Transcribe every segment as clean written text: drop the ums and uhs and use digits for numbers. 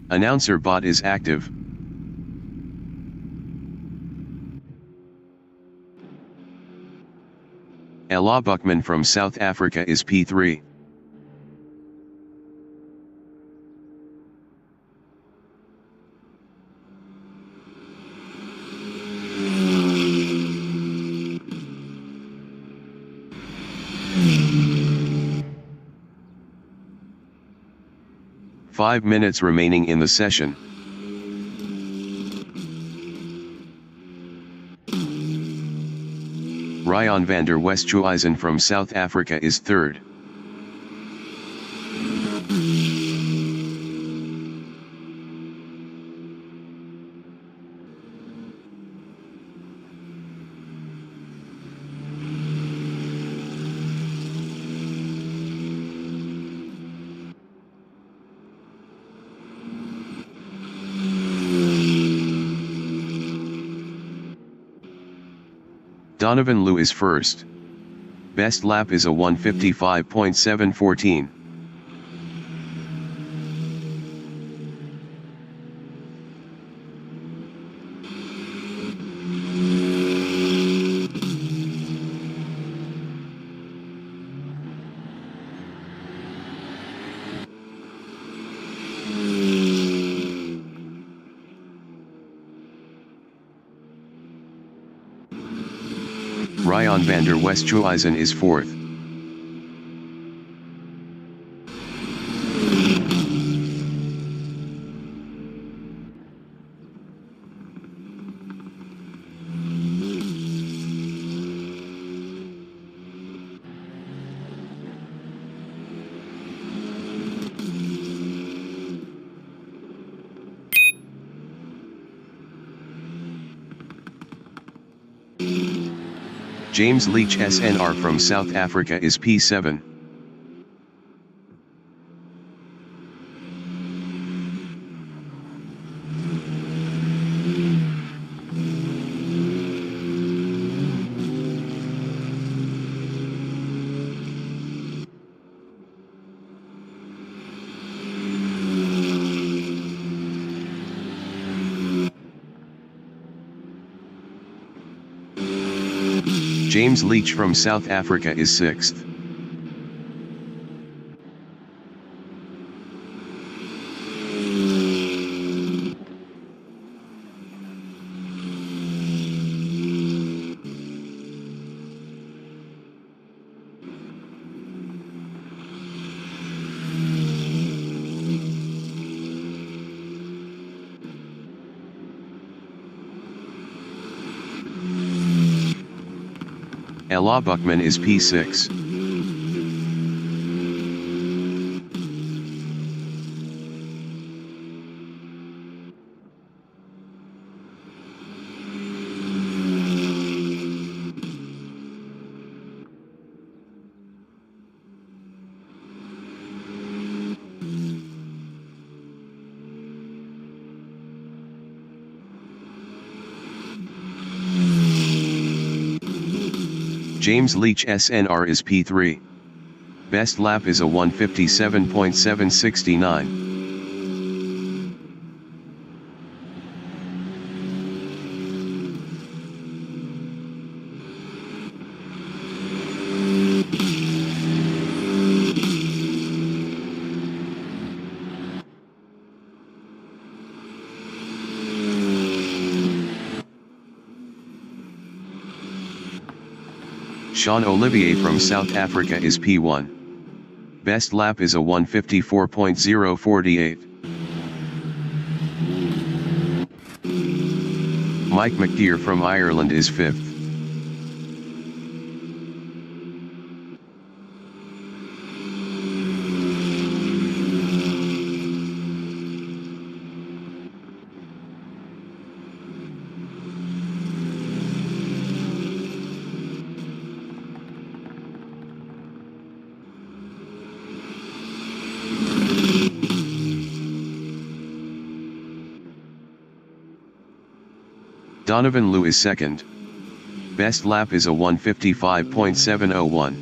Announcer bot is active. Ella Buckman from South Africa is P3. Five minutes remaining in the session. Ryan van der Westhuizen from South Africa is third. Donovan Liu is first. Best lap is a 1:55.714. Ryan van der Westhuizen is fourth. James Leach SNR from South Africa is P7. James Leach from South Africa is sixth. Ella Buckman is P6. James Leach SNR is P3. Best lap is a 1:57.769. Sean Olivier from South Africa is P1. Best lap is a 1:54.048. Mike McDear from Ireland is 5th. Donovan Liu is second. Best lap is a 1:55.701.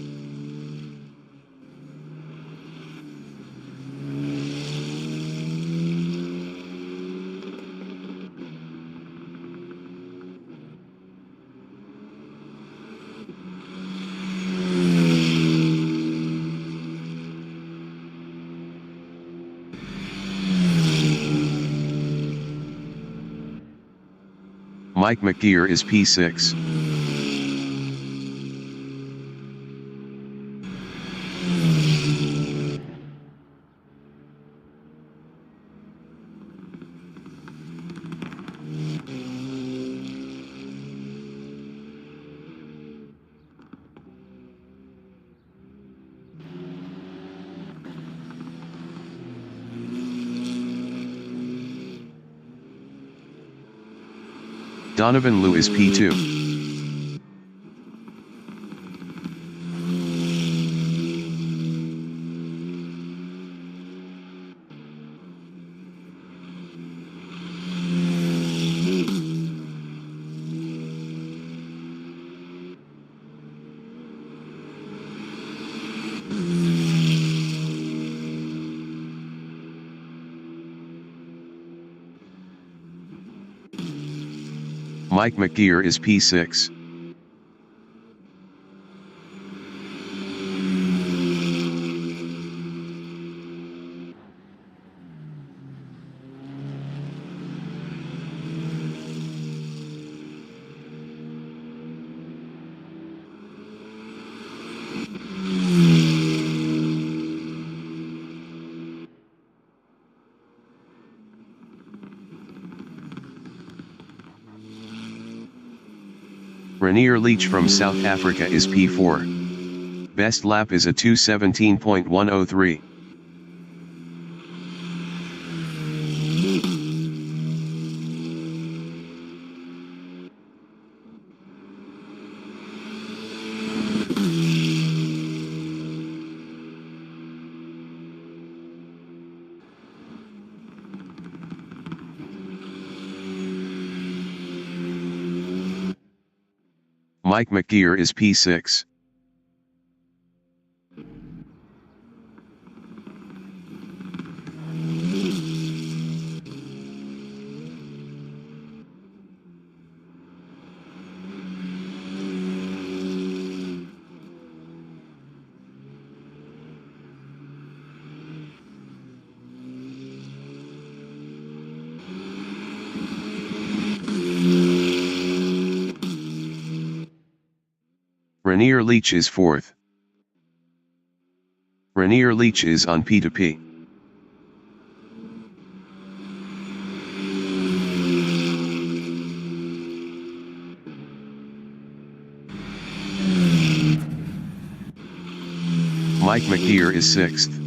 Mike McGear is P6. Donovan Liu is P2. Mike McGear is P6. Rainier Leach from South Africa is P4. Best lap is a 2:17.103. Mike McGear is P6. Rainier Leach is 4th. Rainier Leach is on P2P. Mike McGear is 6th.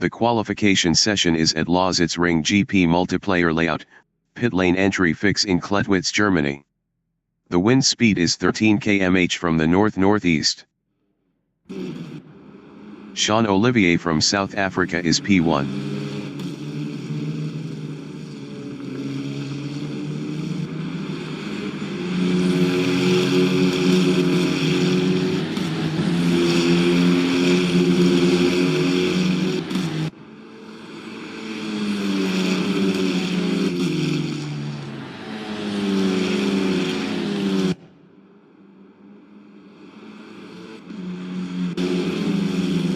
The qualification session is at Lausitzring GP multiplayer layout, pit lane entry fix in Klettwitz, Germany. The wind speed is 13 km/h from the north-northeast. Sean Olivier from South Africa is P1.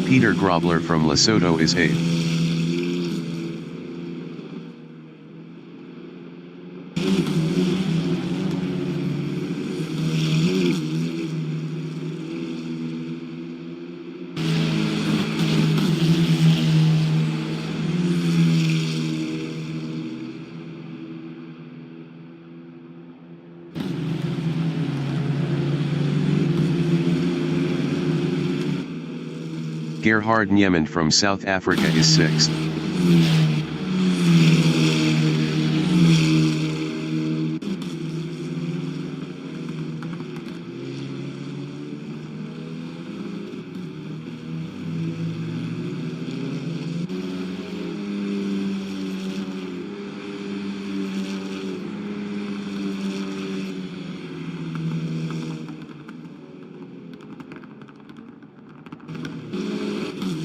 Peter Grobler from Lesotho is 8th. Gerhard Niemand from South Africa is 6th.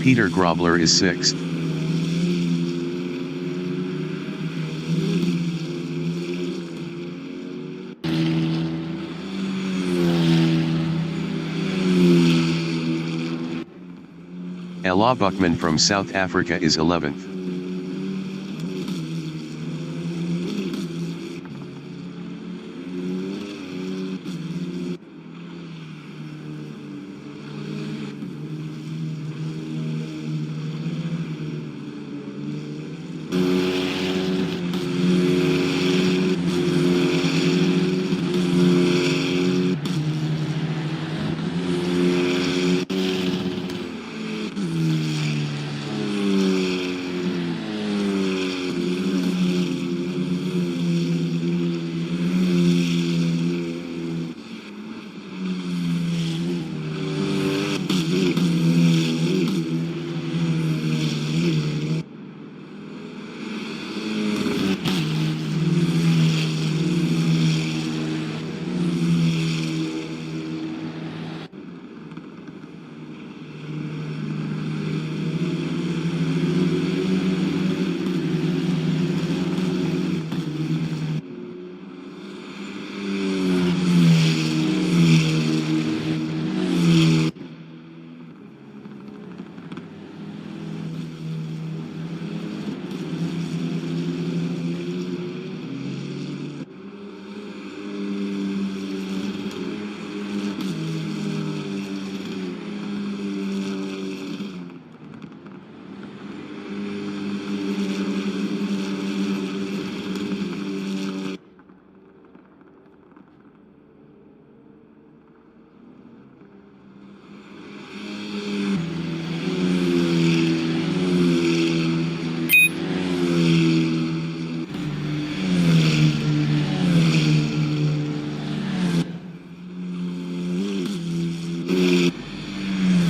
Peter Grobler is 6th. Ella Buckman from South Africa is 11th.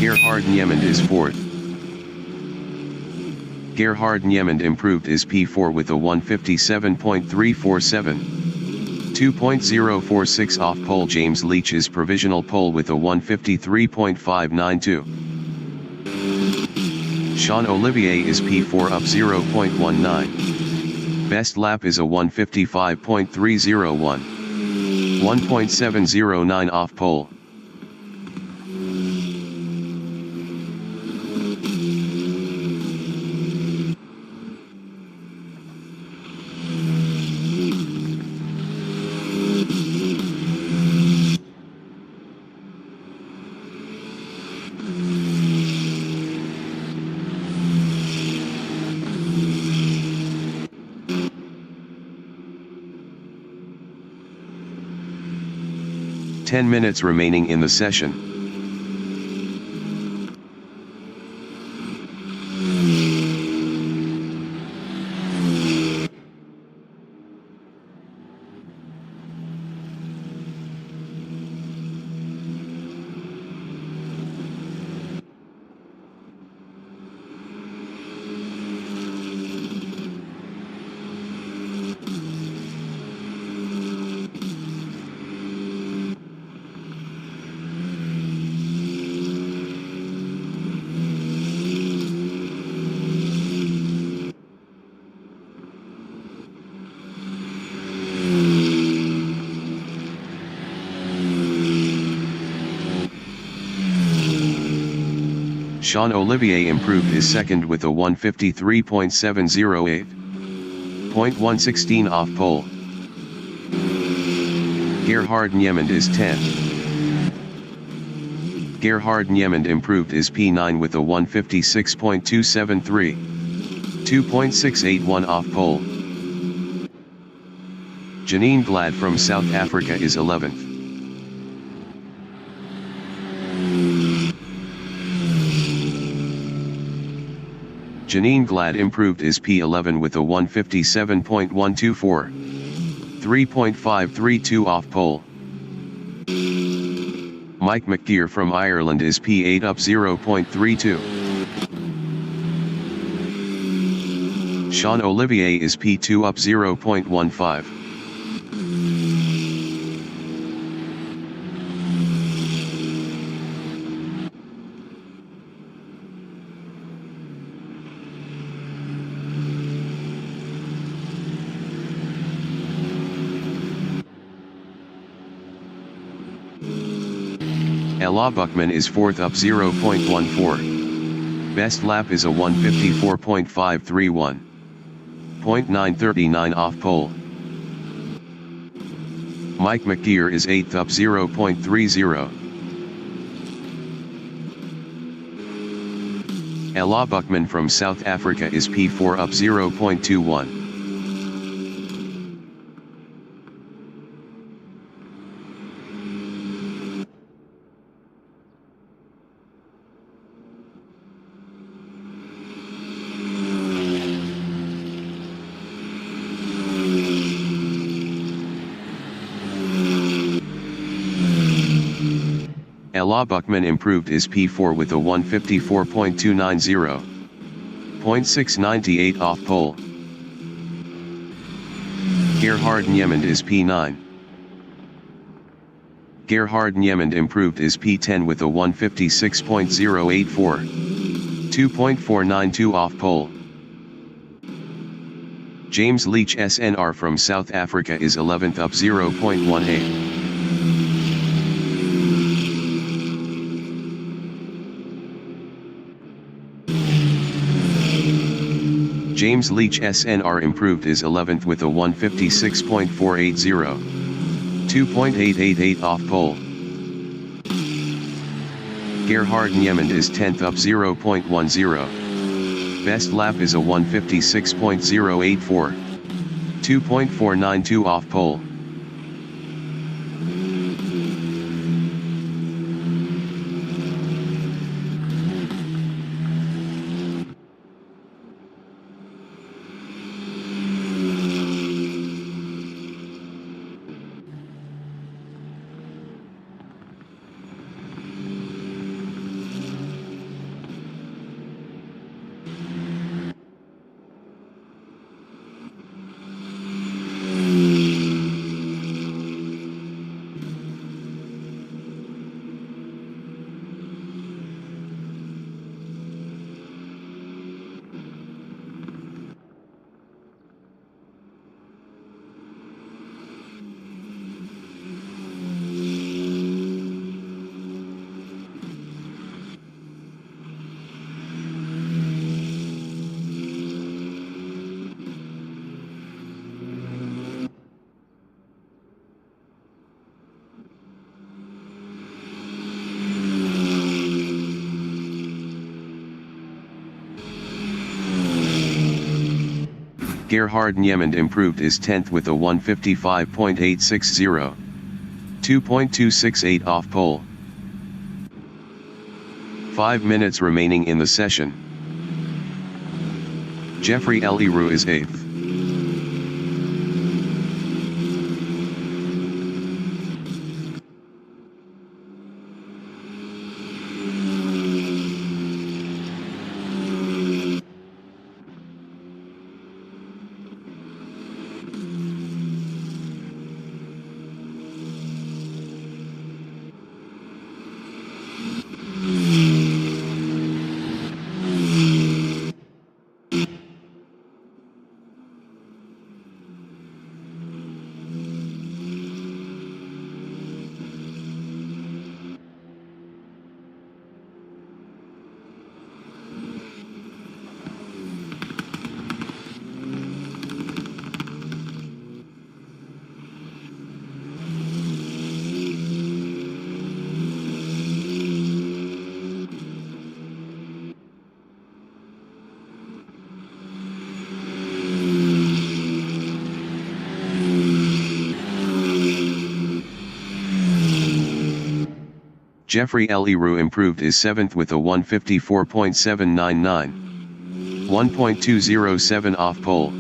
Gerhard Niemand is 4th. Gerhard Niemand improved his P4 with a 157.347. 2.046 off pole. James Leach is provisional pole with a 153.592. Sean Olivier is P4 up 0.19. Best lap is a 155.301. 1.709 off pole. Ten minutes remaining in the session. Sean Olivier improved is second with a 153.708. 0.116 off pole. Gerhard Niemand is 10th. Gerhard Niemand improved is P9 with a 156.273. 2.681 off pole. Janine Glad from South Africa is 11th. Janine Glad improved is P11 with a 157.124. 3.532 off pole. Mike McGeer from Ireland is P8 up 0.32. Sean Olivier is P2 up 0.15. Ella Buckman is 4th up 0.14. Best lap is a 154.531. 0.939 off pole. Mike McGeer is 8th up 0.30. Ella Buckman from South Africa is P4 up 0.21. Ella Buckman improved is P4 with a 154.290. 0.698 off pole. Gerhard Niemand is P9. Gerhard Niemand improved is P10 with a 156.084. 2.492 off pole. James Leach SNR from South Africa is 11th up 0.18. James Leach SNR improved is 11th with a 156.480. 2.888 off pole. Gerhard Niemand is 10th up 0.10. Best lap is a 156.084. 2.492 off pole. Gerhard Niemand improved is 10th with a 155.860. 2.268 off pole. 5 minutes remaining in the session. Jeffrey Eliru is 8th. Jeffrey Leroux improved is 7th with a 154.799. 1.207 off pole.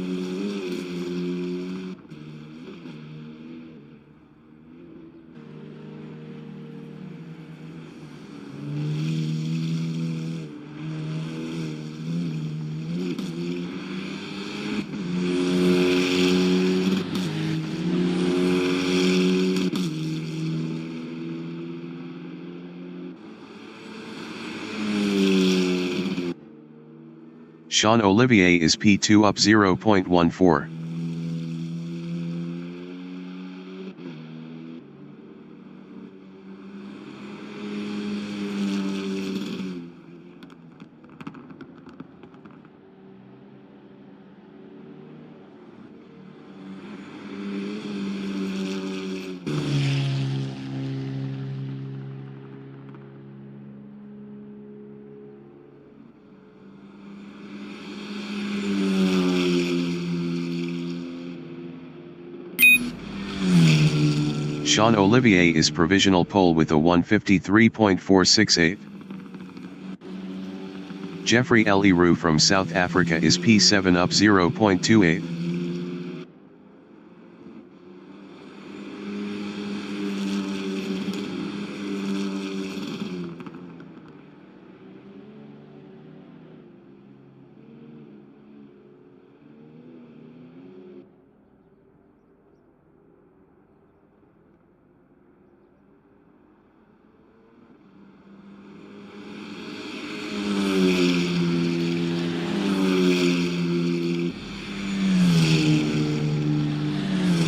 Sean Olivier is P2 up 0.14. Sean Olivier is provisional pole with a 153.468. Jeffrey Leroux from South Africa is P7 up 0.28.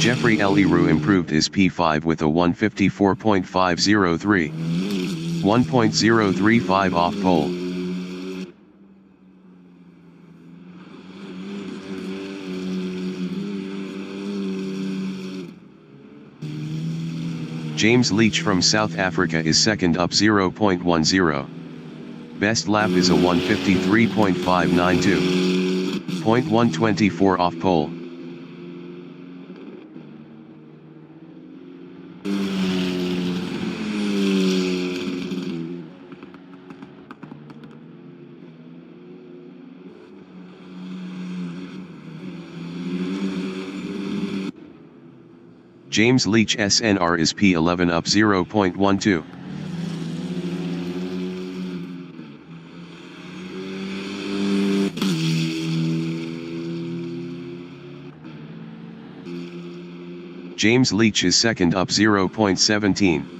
Jeffrey Leroux improved his P5 with a 154.503. 1.035 off pole. James Leach from South Africa is second up 0.10. Best lap is a 153.592. 0.124 off pole. James Leach SNR is P11 up 0.12. James Leach is second up 0.17.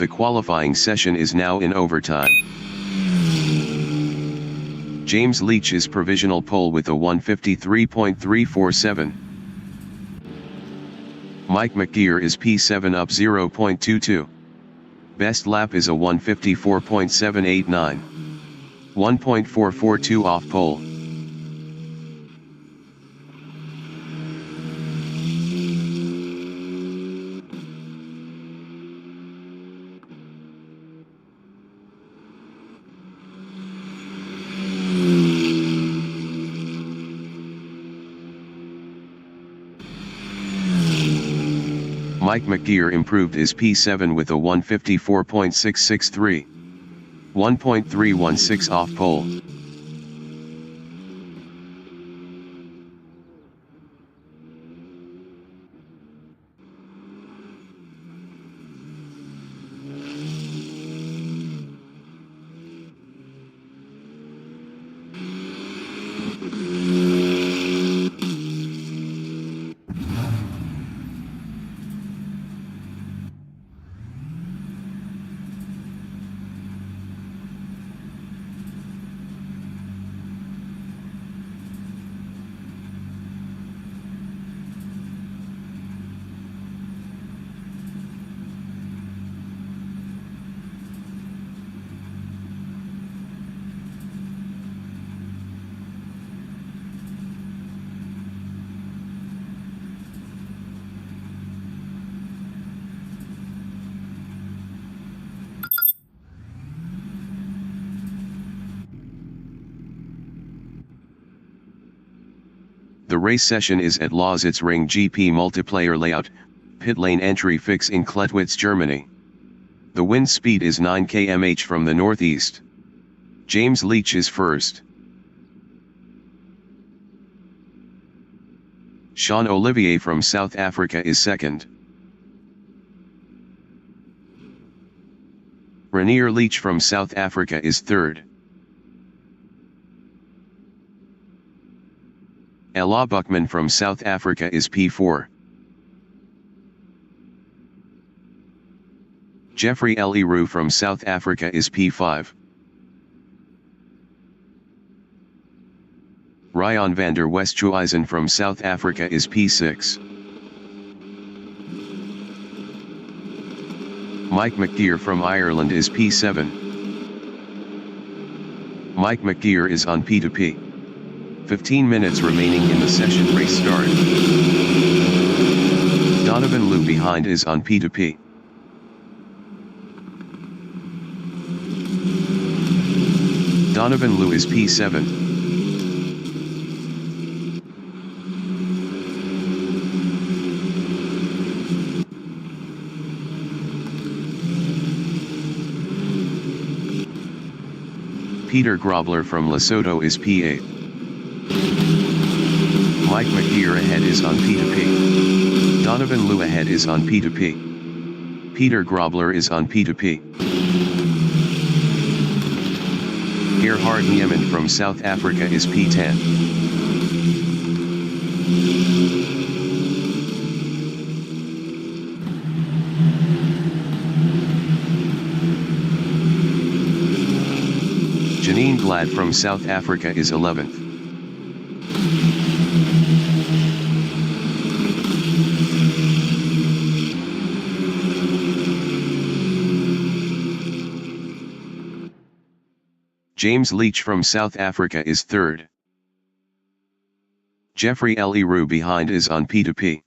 The qualifying session is now in overtime. James Leach is provisional pole with a 153.347. Mike McGeer is P7 up 0.22. Best lap is a 154.789. 1.442 off pole. Mike McGeer improved his P7 with a 154.663. 1.316 off pole. The race session is at Lausitz Ring GP multiplayer layout, pit lane entry fix in Klettwitz, Germany. The wind speed is 9 km/h from the northeast. James Leach is first. Sean Olivier from South Africa is second. Renier Leach from South Africa is third. Ella Buckman from South Africa is P4. Jeffrey Eliru from South Africa is P5. Ryan van der Westhuizen from South Africa is P6. Mike McGeer from Ireland is P7. Mike McGeer is on P2P. 15 minutes remaining in the session. Race start. Donovan Liu behind is on P2P. Donovan Liu is P7. Peter Grobler from Lesotho is P8. Mike McGeer ahead is on P2P. Donovan Liu ahead is on P2P. Peter Grobler is on P2P. Gerhard Niemann from South Africa is P10. Janine Glad from South Africa is 11th. James Leach from South Africa is 3rd. Jeffrey Eliru behind is on P2P.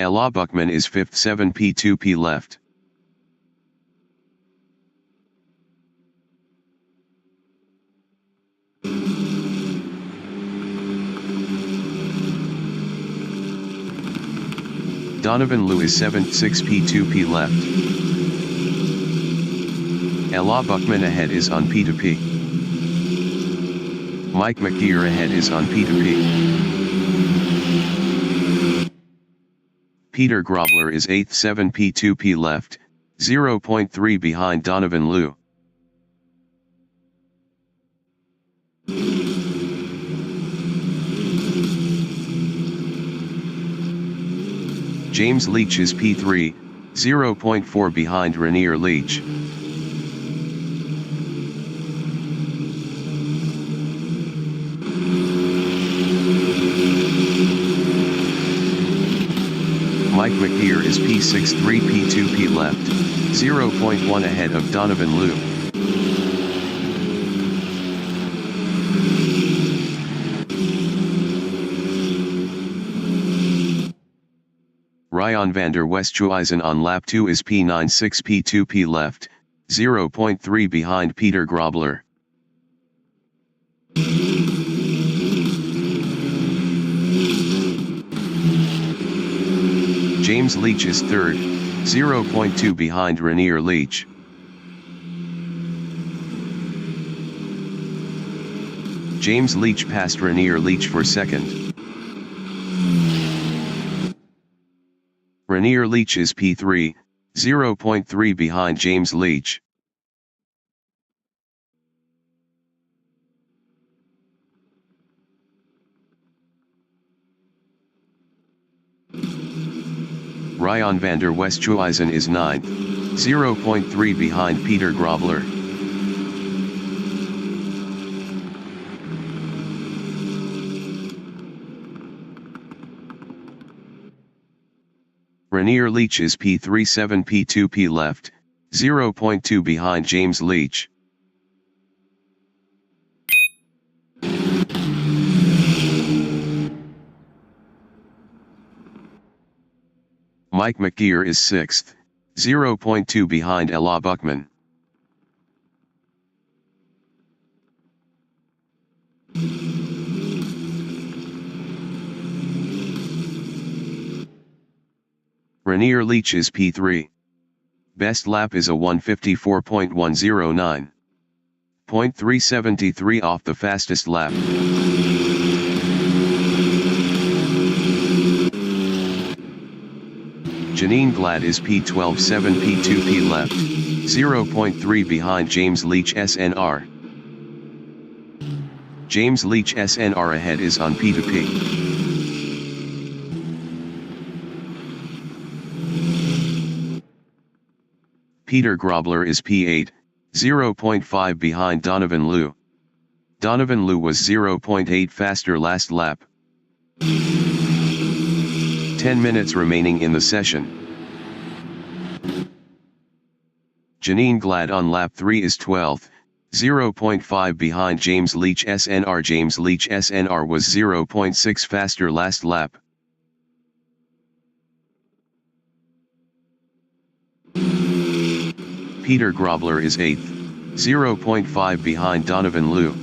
Ella Buckman is 5th, 7P2P left. Donovan Liu is 7th, 6P2P left. Ella Buckman ahead is on P2P. Mike McGeer ahead is on P2P. Peter Grobler is 8th, 7P2P left, 0.3 behind Donovan Liu. James Leach is P3, 0.4 behind Renier Leach. Mike McGeer is P6, 3P2P left, 0.1 ahead of Donovan Liu. Ryan van der Westhuizen on lap 2 is P9, 6P2P left, 0.3 behind Peter Grobler. James Leach is 3rd, 0.2 behind Renier Leach. James Leach passed Renier Leach for 2nd. Renier Leach is P3, 0.3 behind James Leach. Ryan van der Westhuizen is 9th, 0.3 behind Peter Grobler. Renier Leach is P3, 7P2P left, 0.2 behind James Leach. Mike McGeer is 6th, 0.2 behind Ella Buckman. Rainier Leach is P3. Best lap is a 1:54.109. 0.373 off the fastest lap. Janine Glad is P12 7 P2 P left, 0.3 behind James Leach SNR. James Leach SNR ahead is on P2P. Peter Grobler is P8, 0.5 behind Donovan Liu. Donovan Liu was 0.8 faster last lap. 10 minutes remaining in the session. Janine Glad on lap 3 is 12th, 0.5 behind James Leach SNR. James Leach SNR was 0.6 faster last lap. Peter Grobler is 8th, 0.5 behind Donovan Liu.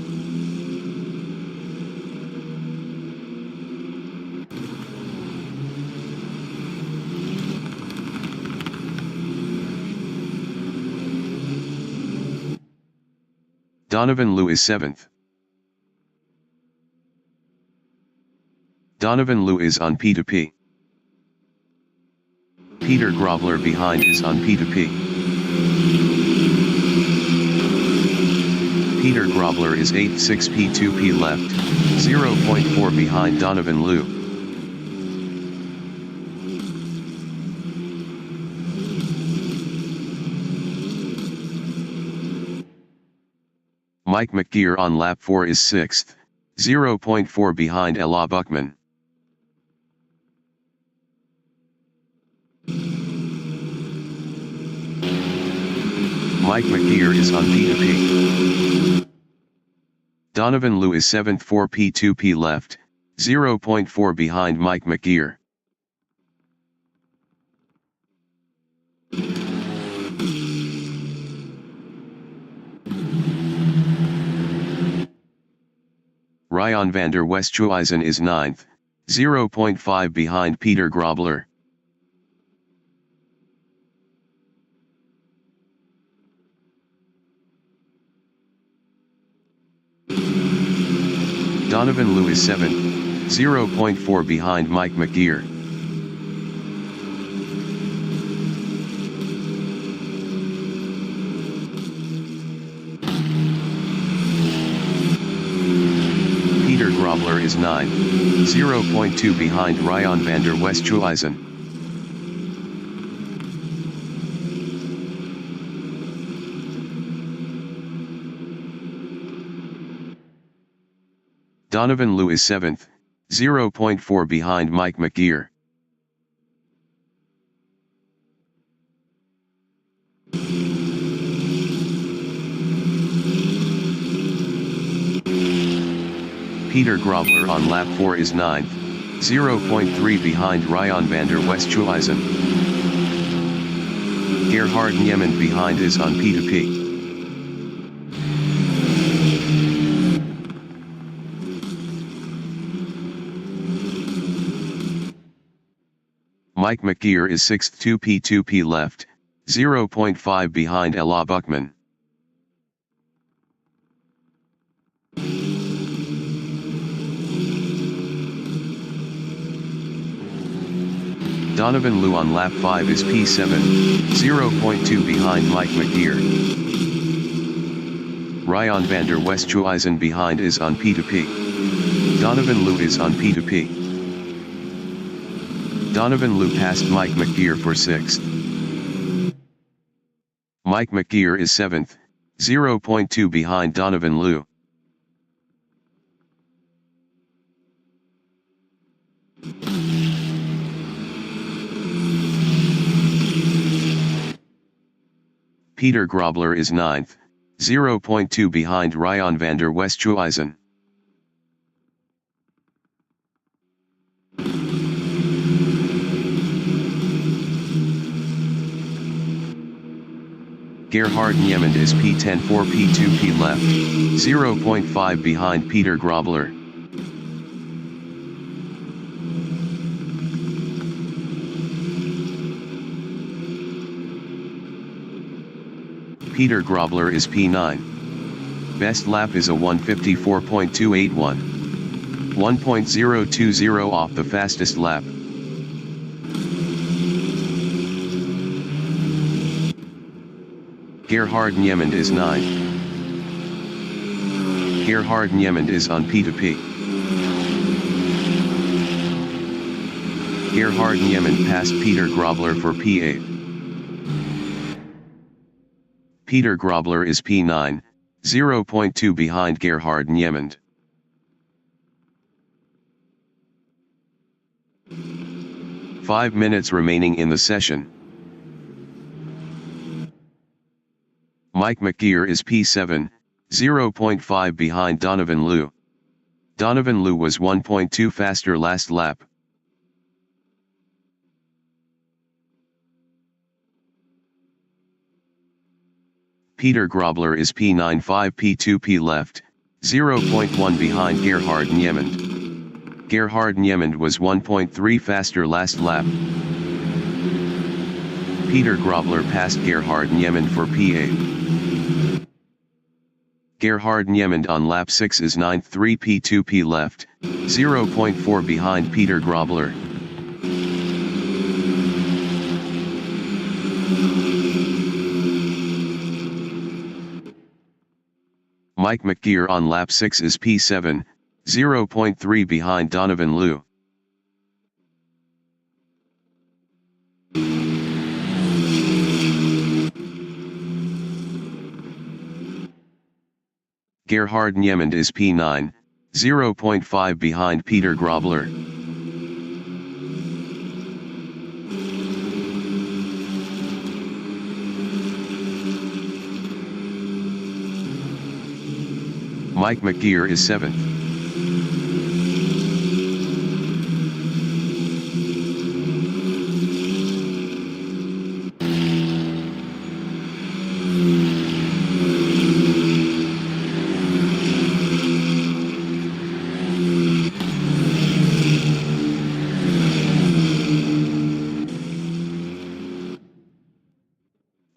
Donovan Liu is 7th. Donovan Liu is on P2P. Peter Grobler behind is on P2P. Peter Grobler is 8th 6 P2P left, 0.4 behind Donovan Liu. Mike McGear on lap 4 is 6th, 0.4 behind Ella Buckman. Mike McGear is on P2P. Donovan Liu is 7th 4 P2P left, 0.4 behind Mike McGear. Ryan van der Westhuizen is 9th, 0.5 behind Peter Grobler. Donovan Liu is 7th, 0.4 behind Mike McGear. Peter Grobler is 9th, 0.2 behind Ryan van der Westhuizen. Donovan Liu is 7th, 0.4 behind Mike McGear. Peter Grobler on lap 4 is 9th, 0.3 behind Ryan van der Westhuizen. Gerhard Niemann behind is on P2P. Mike McGear is 6th 2 P2P left, 0.5 behind Ella Buckman. Donovan Liu on lap 5 is P7, 0.2 behind Mike McGear. Ryan van der Westhuizen behind is on P2P. Donovan Liu is on P2P. Donovan Liu passed Mike McGear for 6th. Mike McGear is 7th, 0.2 behind Donovan Liu. Peter Grobler is 9th, 0.2 behind Ryan van der Westhuizen. Gerhard Niemand is P10 for P2P left, 0.5 behind Peter Grobler. Peter Grobler is P9. Best lap is a 1:54.281. 1.020 off the fastest lap. Gerhard Niemand is 9. Gerhard Niemand is on P2P. Gerhard Niemand passed Peter Grobler for P8. Peter Grobler is P9, 0.2 behind Gerhard Niemand. Five minutes remaining in the session. Mike McGeer is P7, 0.5 behind Donovan Liu. Donovan Liu was 1.2 faster last lap. Peter Grobler is P9 5 P2P left, 0.1 behind Gerhard Niemand. Gerhard Niemand was 1.3 faster last lap. Peter Grobler passed Gerhard Niemand for P8. Gerhard Niemand on lap 6 is 9th 3 P2P left, 0.4 behind Peter Grobler. Mike McGeer on lap 6 is P7, 0.3 behind Donovan Liu. Gerhard Niemand is P9, 0.5 behind Peter Grobler. Mike McGeer is 7th.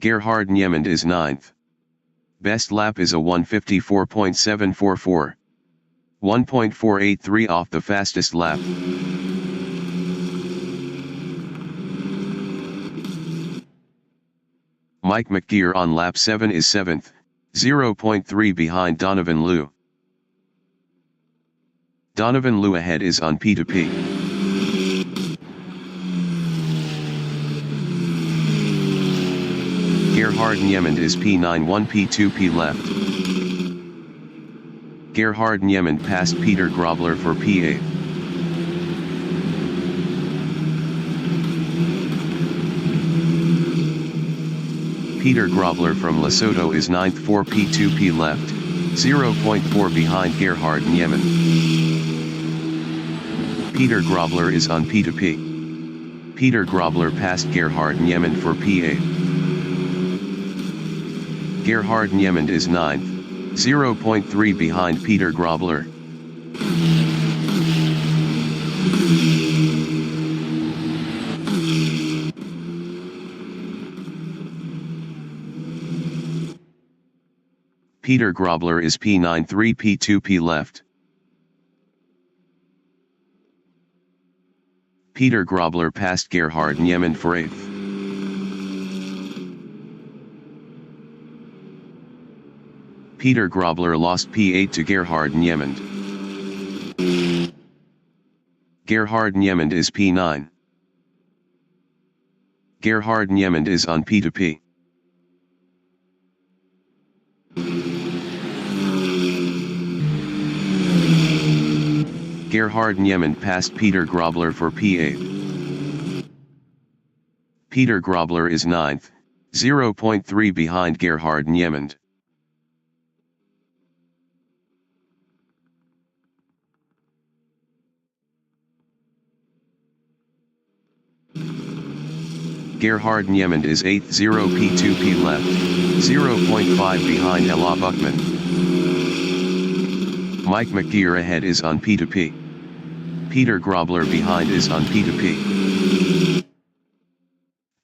Gerhard Niemand is 9th. Best lap is a 1:54.744. 1.483 off the fastest lap. Mike McGeer on lap 7 is 7th, 0.3 behind Donovan Liu. Donovan Liu ahead is on P2P. Gerhard Niemand is P9 1 P2P left. Gerhard Niemand passed Peter Grobler for P8. Peter Grobler from Lesotho is 9th 4 P2P left, 0.4 behind Gerhard Niemand. Peter Grobler is on P2P. Peter Grobler passed Gerhard Niemand for P8. Gerhard Niemand is 9th, 0.3 behind Peter Grobler. Peter Grobler is P9 3 P2P left. Peter Grobler passed Gerhard Niemand for 8th. Peter Grobler lost P8 to Gerhard Niemand. Gerhard Niemand is P9. Gerhard Niemand is on P2P. Gerhard Niemand passed Peter Grobler for P8. Peter Grobler is 9th, 0.3 behind Gerhard Niemand. Gerhard Niemand is 8th, 0 P2P left, 0.5 behind Ella Buckman. Mike McGear ahead is on P2P. Peter Grobler behind is on P2P.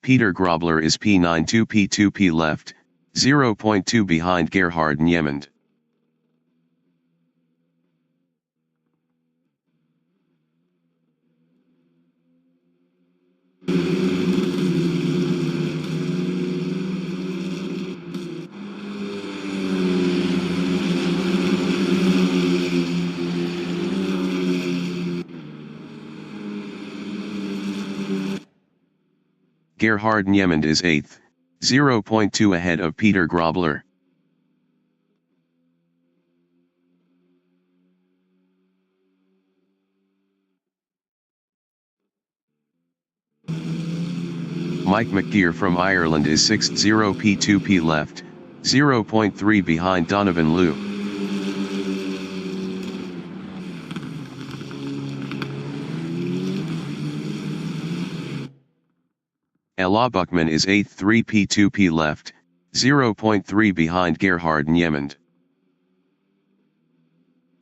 Peter Grobler is P9 2 P2P left, 0.2 behind Gerhard Niemand. Gerhard Niemand is 8th, 0.2 ahead of Peter Grobler. Mike McGear from Ireland is 6th, 0 P2P left, 0.3 behind Donovan Liu. Ella Buckman is 8th, 3 P2P left, 0.3 behind Gerhard Niemand.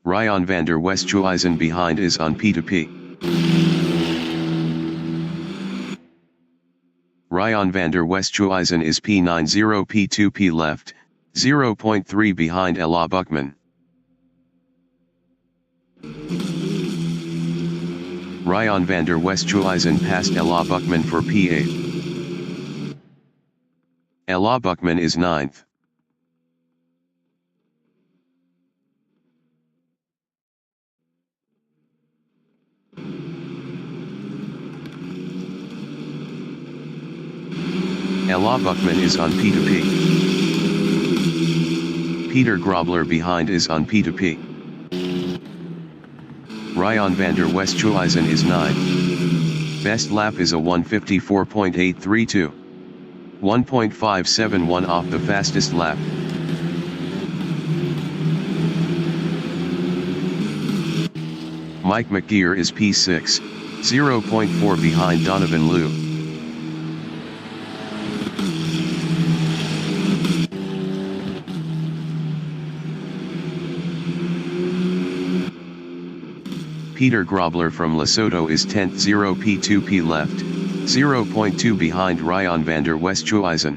Ryan van der Westhuizen behind is on P2P. Ryan van der Westhuizen is P9 0 P2P left, 0.3 behind Ella Buckman. Ryan van der Westhuizen passed Ella Buckman for P8. Ella Buckman is 9th. Ella Buckman is on P2P. Peter Grobler behind is on P2P. Ryan van der Westhuizen is 9th. Best lap is a 1:54.832. 1.571 off the fastest lap. Mike McGear is P6, 0.4 behind Donovan Liu. Peter Grobler from Lesotho is 10th, 0 P2P left, 0.2 behind Ryan van der Westhuizen.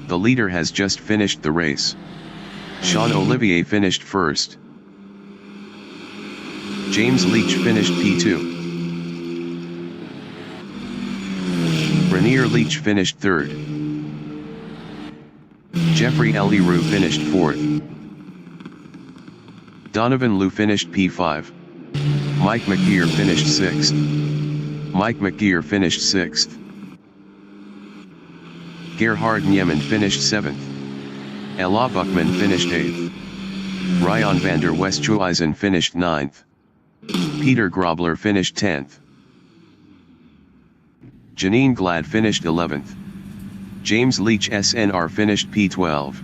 The leader has just finished the race. Sean Olivier finished first. James Leach finished P2. Rainier Leach finished third. Jeffrey Leroux finished fourth. Donovan Liu finished P5. Mike McGear finished sixth. Mike McGear finished sixth. Gerhard Niemand finished 7th. Ella Buckman finished 8th. Ryan van der Westhuizen finished 9th. Peter Grobler finished 10th. Janine Glad finished 11th. James Leach SNR finished P12.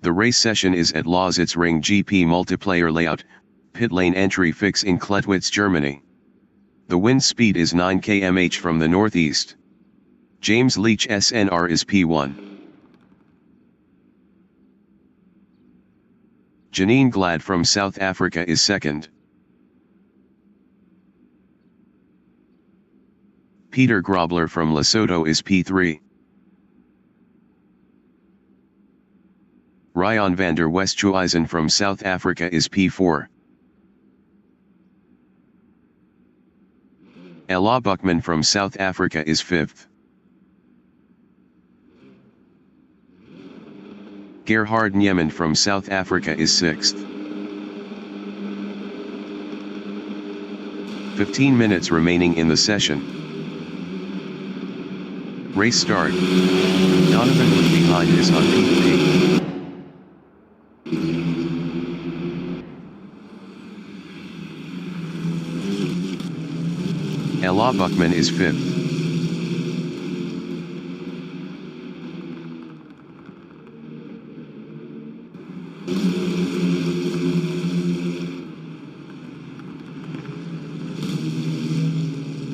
The race session is at Lausitzring GP multiplayer layout, pit lane entry fix in Klettwitz, Germany. The wind speed is 9 km/h from the northeast. James Leach SNR is P1. Janine Glad from South Africa is second. Peter Grobler from Lesotho is P3. Ryan van der Westhuizen from South Africa is P4. Ella Buckman from South Africa is 5th. Gerhard Niemann from South Africa is 6th. 15 minutes remaining in the session. Race start. Donovan Wood behind is on P2P. Ella Buckman is 5th.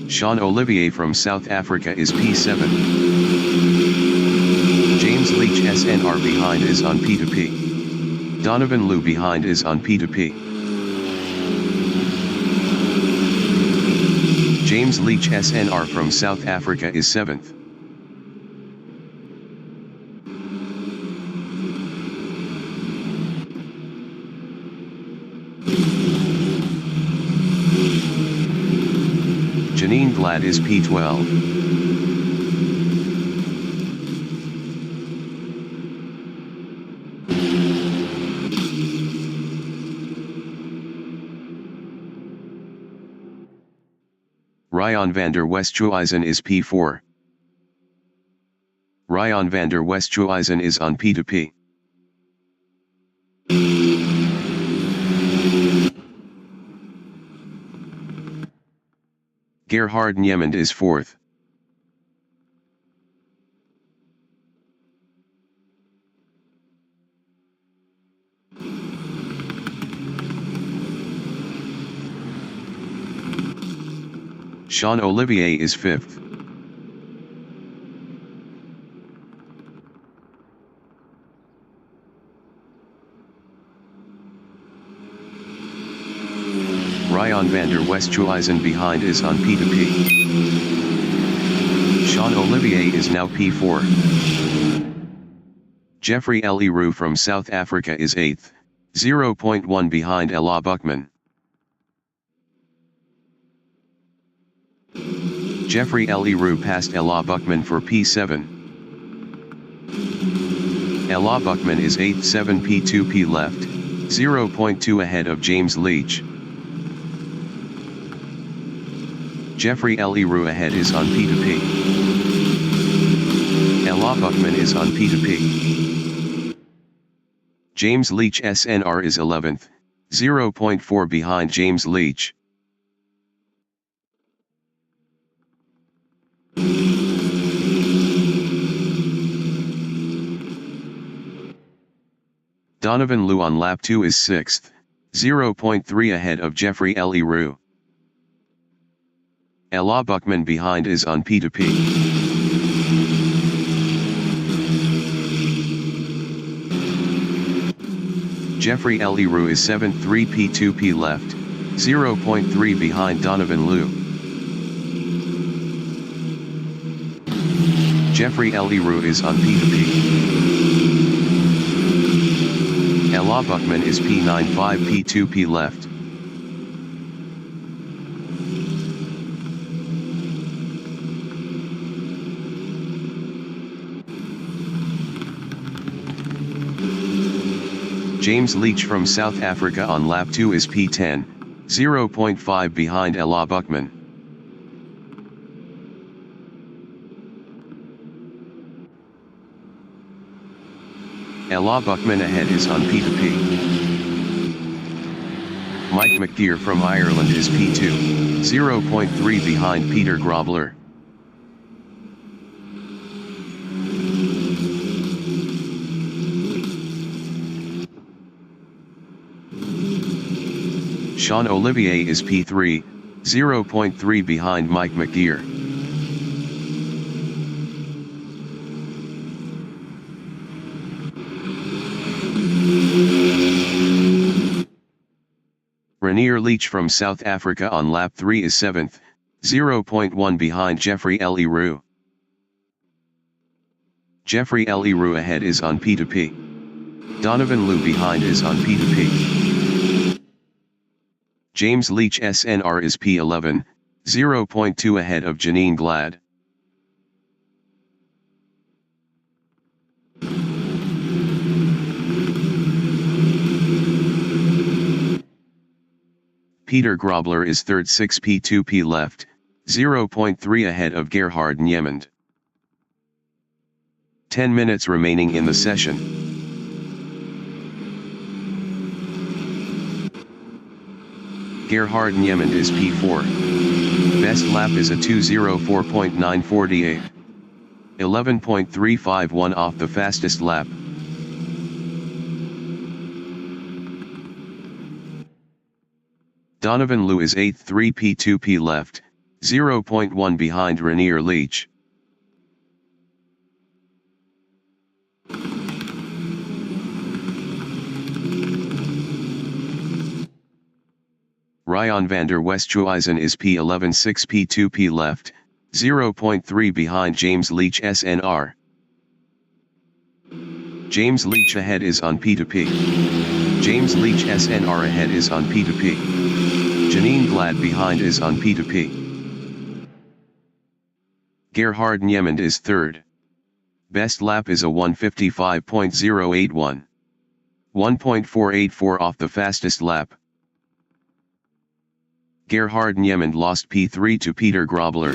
Sean Olivier from South Africa is P7. James Leach SNR behind is on P2P. Donovan Liu behind is on P2P. James Leach SNR from South Africa is 7th. Janine Glad is P12. Ryan van der Westhuizen is P4. Ryan van der Westhuizen is on P2P. Gerhard Niemann is 4th. Sean Olivier is 5th. Ryan van der Westhuizen behind is on P2P. Sean Olivier is now P4. Jeffrey Leroux from South Africa is 8th, 0.1 behind Ella Buckman. Jeffrey Leroux passed Ella Buckman for P7. Ella Buckman is 8th, 7 P2P left, 0.2 ahead of James Leach. Jeffrey Leroux ahead is on P2P. Ella Buckman is on P2P. James Leach SNR is 11th, 0.4 behind James Leach. Donovan Liu on lap 2 is 6th, 0.3 ahead of Jeffrey Leroux. Ella Buckman behind is on P2P. Jeffrey Leroux is 7th, 3 P2P left, 0.3 behind Donovan Liu. Jeffrey Leroux is on P2P. Ella Buckman is P9, 5 P2P left. James Leach from South Africa on lap 2 is P10, 0.5 behind Ella Buckman. Ella Buckman ahead is on P2P. Mike McGeer from Ireland is P2, 0.3 behind Peter Grobler. Sean Olivier is P3, 0.3 behind Mike McGear. Renier Leach from South Africa on lap 3 is 7th, 0.1 behind Jeffrey Leroux. Jeffrey Leroux ahead is on P2P. Donovan Liu behind is on P2P. James Leach SNR is P11, 0.2 ahead of Janine Glad. Peter Grobler is third 6P2P left, 0.3 ahead of Gerhard Niemand. 10 minutes remaining in the session. Gerhard Niemand is P4. Best lap is a 2:04.948. 11.351 off the fastest lap. Donovan Liu is 8th 3P2P left, 0.1 behind Renier Leach. Ryan van der Westhuizen is P11 6P2P left, 0.3 behind James Leach SNR. James Leach ahead is on P2P. James Leach SNR ahead is on P2P. Janine Glad behind is on P2P. Gerhard Niemand is third. Best lap is a 1:55.081. 1.484 off the fastest lap. Gerhard Niemand lost P3 to Peter Grobler.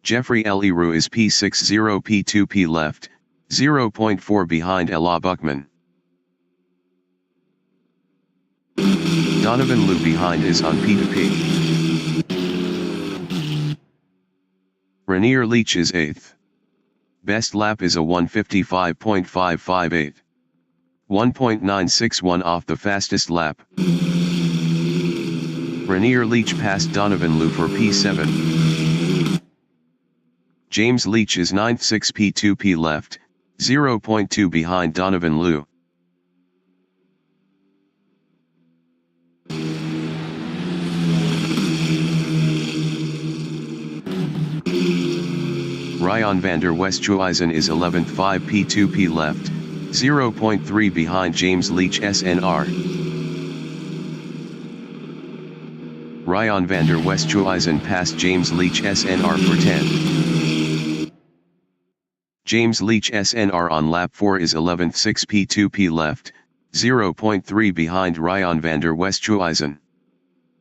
Jeffrey Leroux is P6 0P2P left, 0.4 behind Ella Buchmann. Donovan Liu behind is on P2P. Renier Leach is 8th. Best lap is a 1:55.558. 1.961 off the fastest lap. Renier Leach passed Donovan Liu for P7. James Leach is 9th 6P2P left, 0.2 behind Donovan Liu. Ryan van der Westhuizen is 11th 5P2P left, 0.3 behind James Leach SNR. Ryan van der Westhuizen passed James Leach SNR for 10. James Leach SNR on lap 4 is 11th 6P2P left, 0.3 behind Ryan van der Westhuizen.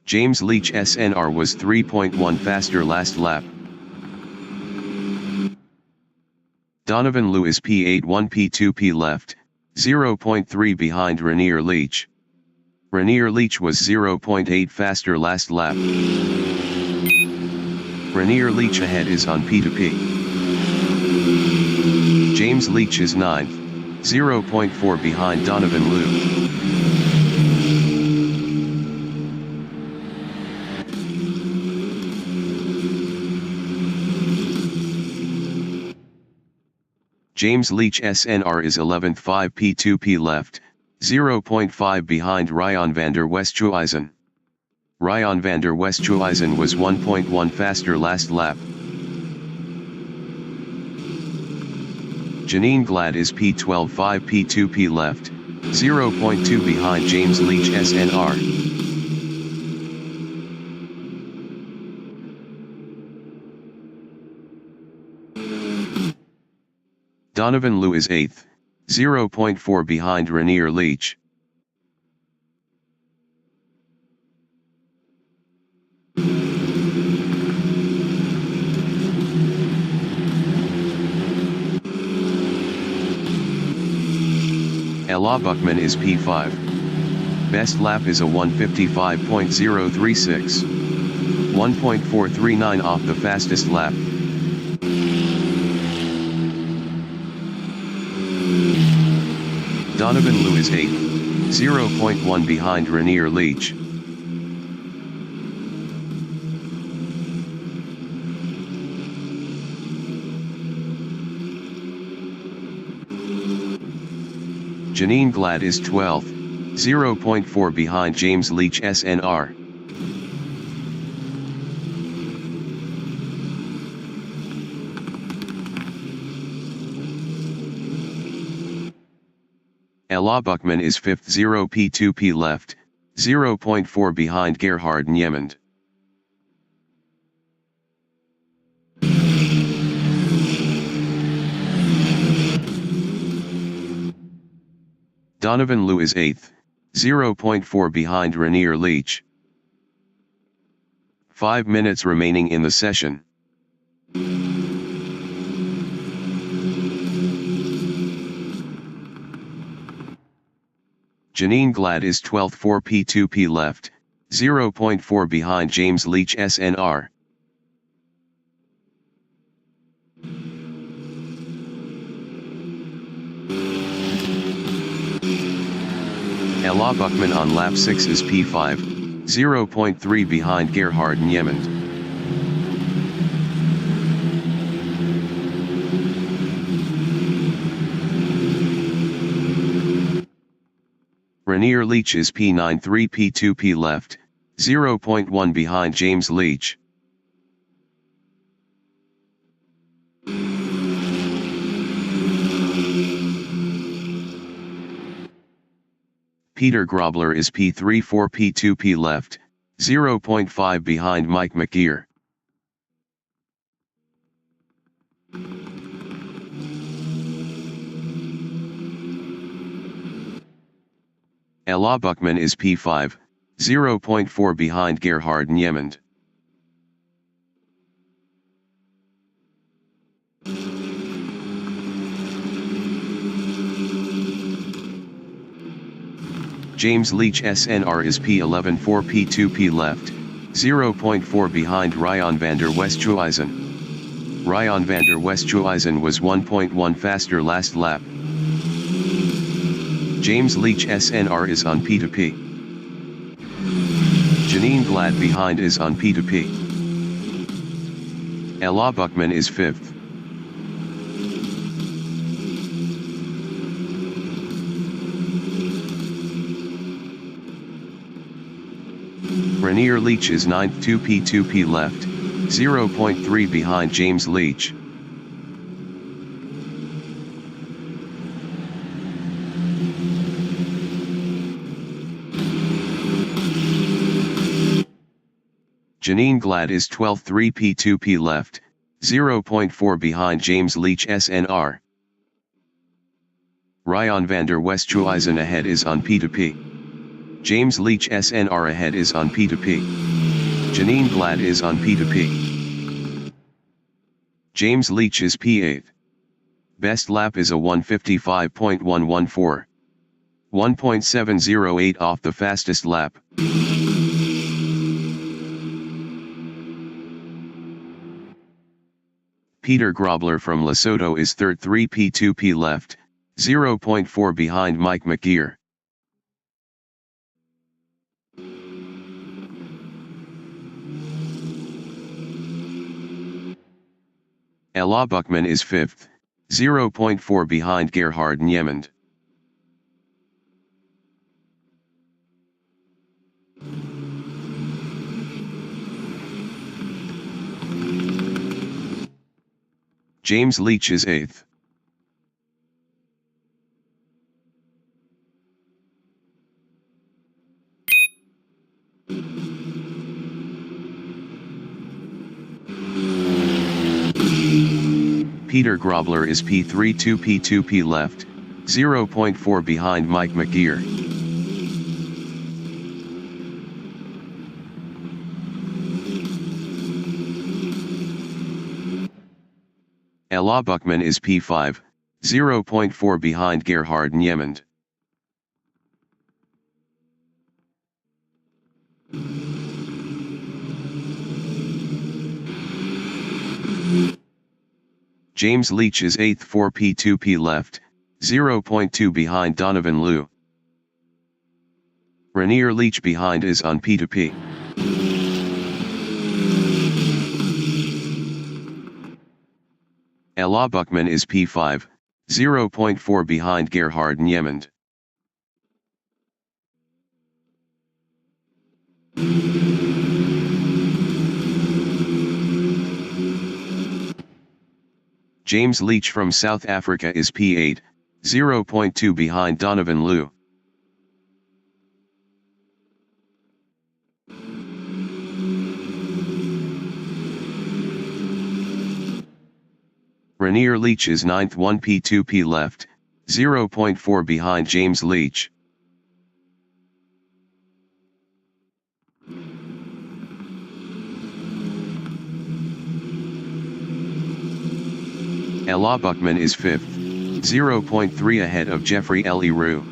James Leach SNR was 3.1 faster last lap. Donovan Liu is P8 1P2P left, 0.3 behind Renier Leach. Renier Leach was 0.8 faster last lap. Renier Leach ahead is on P2P. James Leach is 9th, 0.4 behind Donovan Liu. James Leach SNR is 11th 5P2P left, 0.5 behind Ryan van der Westhuizen. Ryan van der Westhuizen was 1.1 faster last lap. Janine Glad is P12 5P2P left, 0.2 behind James Leach SNR. Donovan Liu is 8th, 0.4 behind Renier Leach. Ella Buchmann is P5. Best lap is a 1:55.036. 1.439 off the fastest lap. Donovan Liu is 8th. 0.1 behind Rainier Leach. Janine Glad is 12th, 0.4 behind James Leach SNR. Ella Buckman is 5th, 0p2p left, 0.4 behind Gerhard Niemand. Donovan Liu is 8th, 0.4 behind Rainier Leach. 5 minutes remaining in the session. Janine Glad is 12th, 4p2p left, 0.4 behind James Leach SNR. Ella Buckman on lap 6 is P5, 0.3 behind Gerhard Niemand. Rainier Leach is P9, 3p2p left, 0.1 behind James Leach. Peter Grobler is P3, 4p2p left, 0.5 behind Mike McGeer. Ella Buckman is P5, 0.4 behind Gerhard Niemand. James Leach SNR is P11, 4p2p left, 0.4 behind Ryan van der Westhuizen. Ryan van der Westhuizen was 1.1 faster last lap. James Leach SNR is on P2P. Janine Glad behind is on P2P. Ella Buckman is 5th. Rainier Leach is 9th, 2p2p left, 0.3 behind James Leach. Janine Glad is 12th, 3p2p left, 0.4 behind James Leach SNR. Ryan van der Westhuizen ahead is on P2P. James Leach SNR ahead is on P2P. Janine Glad is on P2P. James Leach is P8. Best lap is a 1:55.114. 1.708 off the fastest lap. Peter Grobler from Lesotho is 3rd, 3p2p left, 0.4 behind Mike McGeer. Ella Buckman is 5th, 0.4 behind Gerhard Niemand. James Leach is 8th. Peter Grobler is P3, 2p2p left, 0.4 behind Mike McGeer. Ella Buckman is P5, 0.4 behind Gerhard Niemand. James Leach is 8th, 4p2p left, 0.2 behind Donovan Liu. Rainier Leach behind is on P2P. Ella Buchmann is P5, 0.4 behind Gerhard Niemand. James Leach from South Africa is P8, 0.2 behind Donovan Liu. Rainier Leach is 9th, 1P2P left, 0.4 behind James Leach. Ella Buchmann is 5th, 0.3 ahead of Jeffrey Leroux.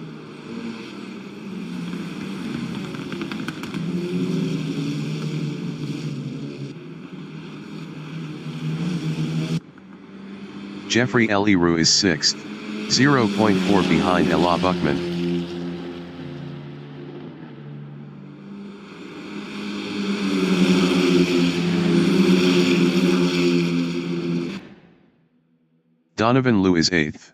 Jeffrey Leroux is 6th, 0.4 behind Ella Buchmann. Donovan Liu is 8th.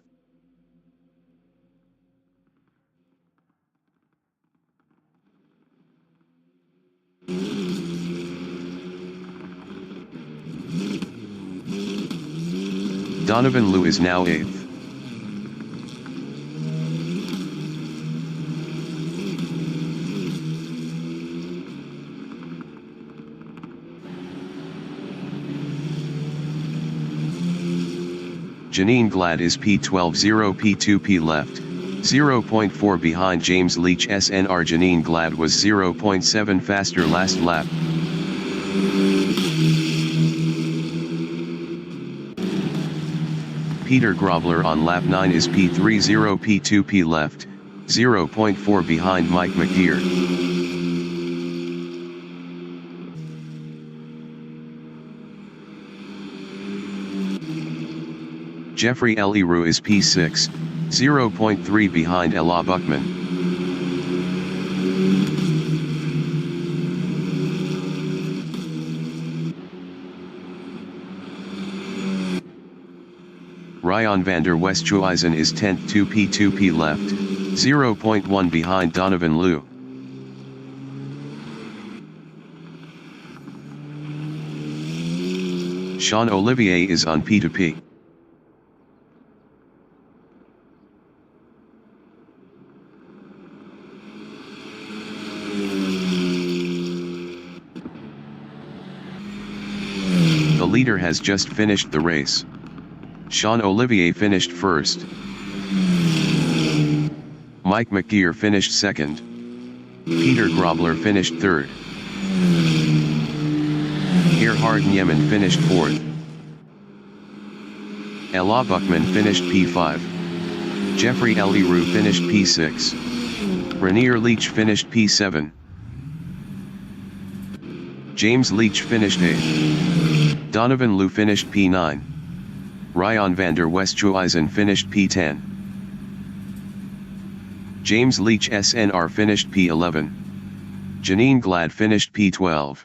Donovan Liu is now 8th. Janine Glad is P12, 0P2P left, 0.4 behind James Leach SNR. Janine Glad was 0.7 faster last lap. Peter Grobler on lap 9 is P3, 0P2P left, 0.4 behind Mike McGeer. Jeffrey Leroux is P6, 0.3 behind Ella Buchmann. Ryan van der Westhuizen is 10th, 2P2P left, 0.1 behind Donovan Liu. Sean Olivier is on P2P. The leader has just finished the race. Sean Olivier finished first. Mike McGeer finished second. Peter Grobler finished third. Gerhard Niemand finished fourth. Ella Buchmann finished P5. Jeffrey Leroux finished P6. Rainier Leach finished P7. James Leach finished 8th. Donovan Liu finished P9. Ryan van der Westhuizen finished P10. James Leach SNR finished P11. Janine Glad finished P12.